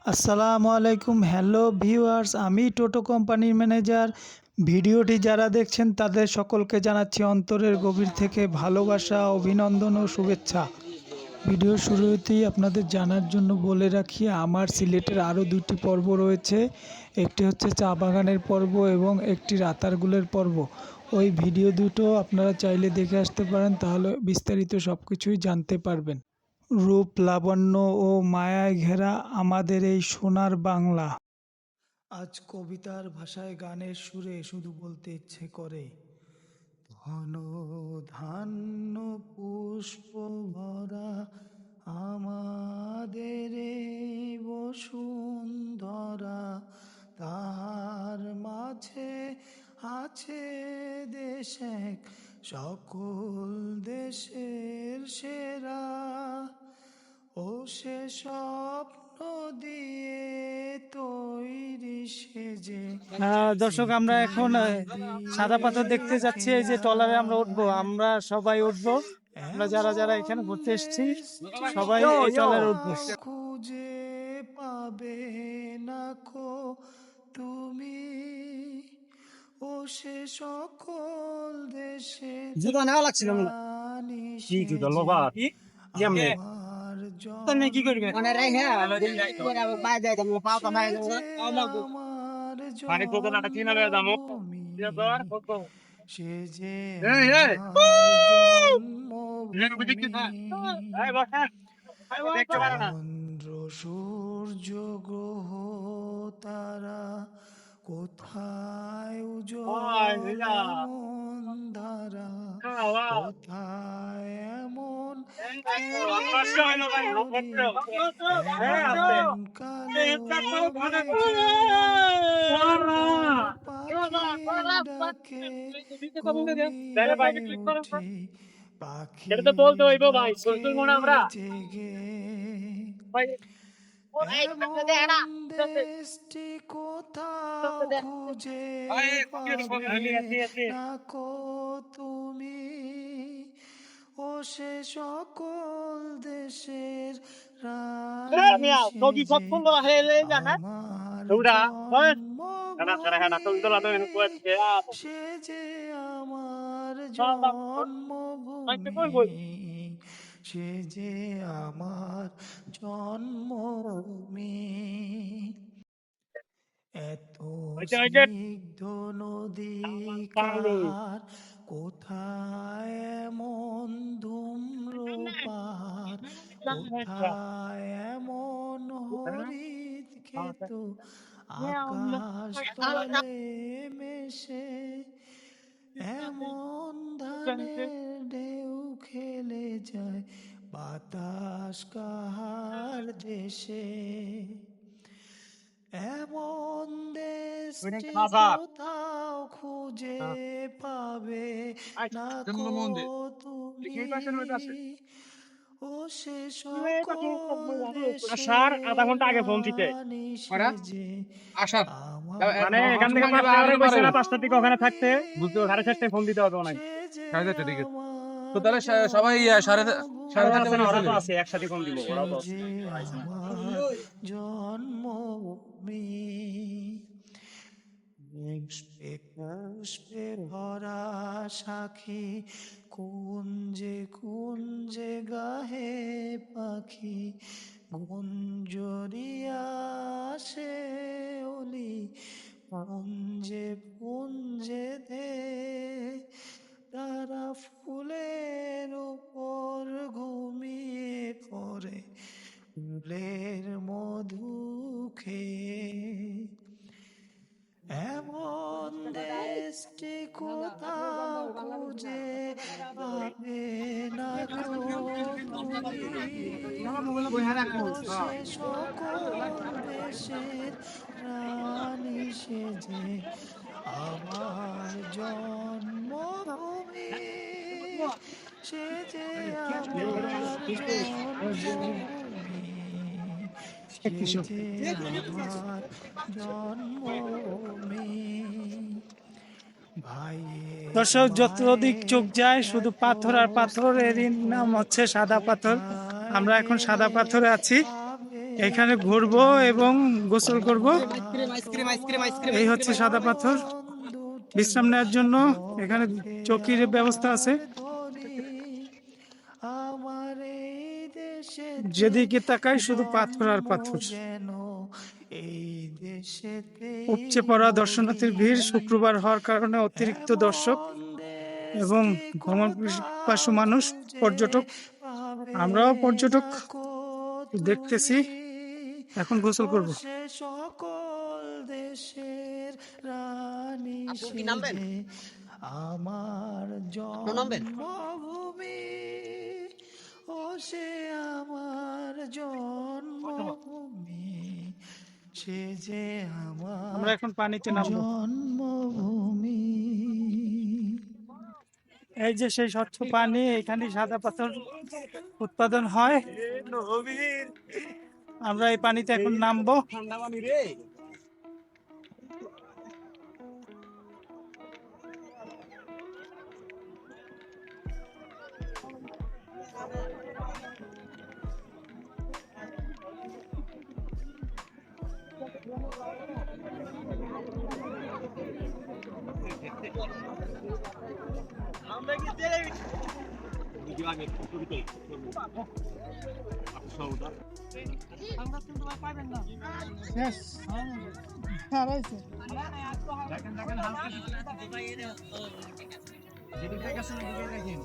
আসসালামু আলাইকুম, hello viewers, আমি টোটো কোম্পানির ম্যানেজার। ভিডিওটি যারা দেখছেন তাদের সকলকে জানাচ্ছি অন্তরের গভীর থেকে ভালোবাসা, অভিনন্দন ও শুভেচ্ছা। ভিডিওর শুরুতেই আপনাদের জানার জন্য বলে রাখি, আমার সিলেটের আরও দুটি পর্ব রয়েছে। একটি হচ্ছে চা বাগানের পর্ব এবং একটি রাতারগুলের পর্ব। ওই ভিডিও দুটো আপনারা চাইলে দেখে আসতে পারেন, তাহলে বিস্তারিত সব কিছুই জানতে পারবেন। রূপ, লাবণ্য ও মায়ায় ঘেরা আমাদের এই সোনার বাংলা। আজ কবিতার ভাষায় গানের সুরে শুধু বলতে ইচ্ছে করে, ঘন ধান্য পুষ্প ভরা আমাদের এই বসুন্ধরা, তাহার মাঝে আছে দেশ এক, সকল দেশের সেরা। ও সে স্বপ্ন দিয়ে তৈরি সেজে। দর্শক, আমরা এখন সাদা পাথর দেখতে যাচ্ছি। এই যে ট্রলারে আমরা উঠবো, আমরা সবাই উঠবো। আমরা যারা যারা এখানে ঘুরতে এসেছি সবাই এই ট্রলারে উঠবো। খুঁজে পাবে না কো তুমি, ও সে সকল দেশে জুতা নেওয়া লাগছিল মনে কি জুতা লোবা কেমনে তুমি কি করবে মানে রে হ্যাঁ বাই যাই তুমি পাও তো নাই পানি তো না কিনা লয়ে দামো দিয়া তো আর কত সে যে এই এই এই বসা দেখতে পারে না চন্দ্র সূর্য গ্রহ তারা কোথায় উজ্জ্বল এমন ধারা, কোথায় এমন পাখি বলতে হইব ভাই সুলতুল মনে আমরা দেশটি কোথাও খুঁজে পাবে না কো তুমি, ও সে সকল দেশের রানী সে যে আমার জন্মভূমি, সে যে আমার জন্মভূমি। এত স্নিগ্ধ নদী কার, কোথায় এমন ধূম্রপাত, কোথায় এমন হরিত ক্ষেত, আকাশ তলে মেশে এমন ধানের ঢেউ খেলে যায় বাতাস কাহার দেশে। এমন দেশটি কোথাও খুঁজে পাবে না কো তুমি, ও সে সকল আসার আধা ঘন্টা আগে ফোন দিতে আসার মানে এখান থেকে 5টার দিকে ওখানে থাকতে বুঝতে 6:30টায় ফোন দিতে হবে না 6:30 দিকে তো তাহলে সবাই 6:30 আছে একসাথে ফোন দিব ওরা তো জন্মভূমি। পুষ্পে ভরা সাখী, কুঞ্জে কুঞ্জে গাহে পাখি, গুঞ্জরিয়া আসে অলি, পুঞ্জে পুঞ্জে দে তারা ফুলের উপর ঘুমিয়ে পড়ে ফুলের মধু খেয়ে। এমন দেশটি কোথাও খুঁজে পাবে না কো তুমি, সে সকল দেশের রানী সেজে আমার জন্মভূমি, সে যে আমার জন্মভূমি, সে যে আমার জন্মভূমি। দর্শক, যতদিক চোখ যায় শুধু পাথর আর পাথর, এরই নাম হচ্ছে সাদা পাথর। আমরা এখন সাদা পাথরে আছি। এখানে ঘুরবো এবং গোসল করব। আইসক্রিম আইসক্রিম আইসক্রিম এই হচ্ছে সাদা পাথর। বিশ্রাম নেওয়ার জন্য এখানে চৌকির ব্যবস্থা আছে। যেদিকে তাকাই শুধু পাথর আর পাথর। উপচে পড়া দর্শনার্থীর ভিড়, শুক্রবার হওয়ার কারণে অতিরিক্ত দর্শক এবং ভ্রমণ পিপাসু মানুষ, পর্যটক। আমরাও পর্যটক, দেখতেছি। এখন গোসল করব। সকল দেশের রানী সেজে আমার জন্মভূমি, ও সে আমার জন্মভূমি, সে যে আমার, আমরা এখন পানিতে নামবো। জন্মভূমি। এই যে সেই স্বচ্ছ পানি, এখানে সাদা পাথর উৎপাদন হয়। আমরা এই পানিতে এখন নামবো। ঠান্ডা পানি রে। আমরা কি তেলে ভিডিও আগে শুরু করি আপনি সৌদা আমরা কিন্তু পাবেন না শেষ হারাইছে দেখেন দেখেন হালকা যেদিক থেকে আসলে দিকে দেখেন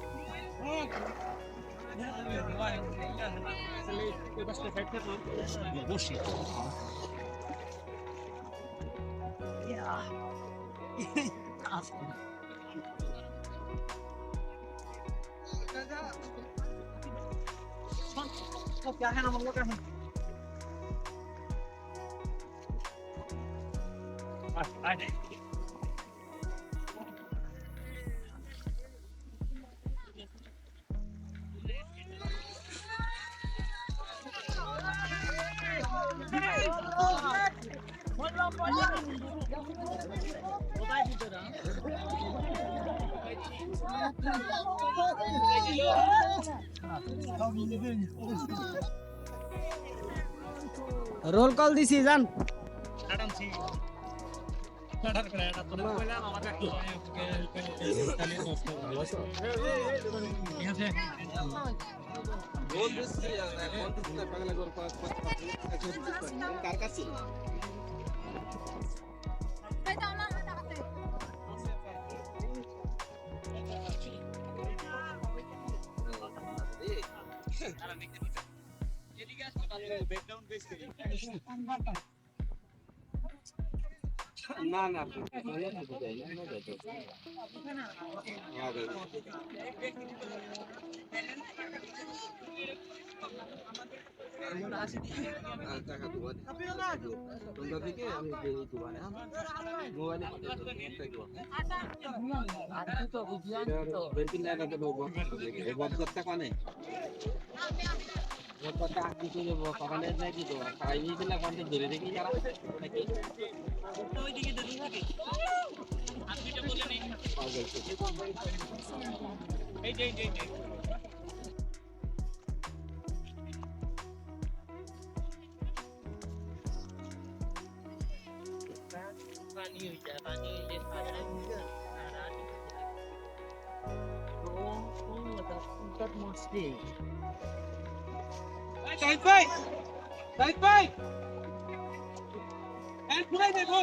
এই পাশে সাইড থেকে বসি क्या है ना हम लोग का है आ जाए रोल कॉल दिसी जान না না টাকা দেবো তোমরা থেকে আমি দেবো না মোবাইলে তো বেরকিন লাগা দেবো বদগতটা কানে বদগতটা আগে তো দেবো সকালে যাই কি তো খাই নিয়ে দিলা কোনটা ধরে দেখি যারা নাকি ওইদিকে ধরে থাকে আপনিটা বলে নেই এই যে पानी हो जाए पानी ये सारा तो मतलब उनका मस्ती साइड भाई एंड पूरा देखो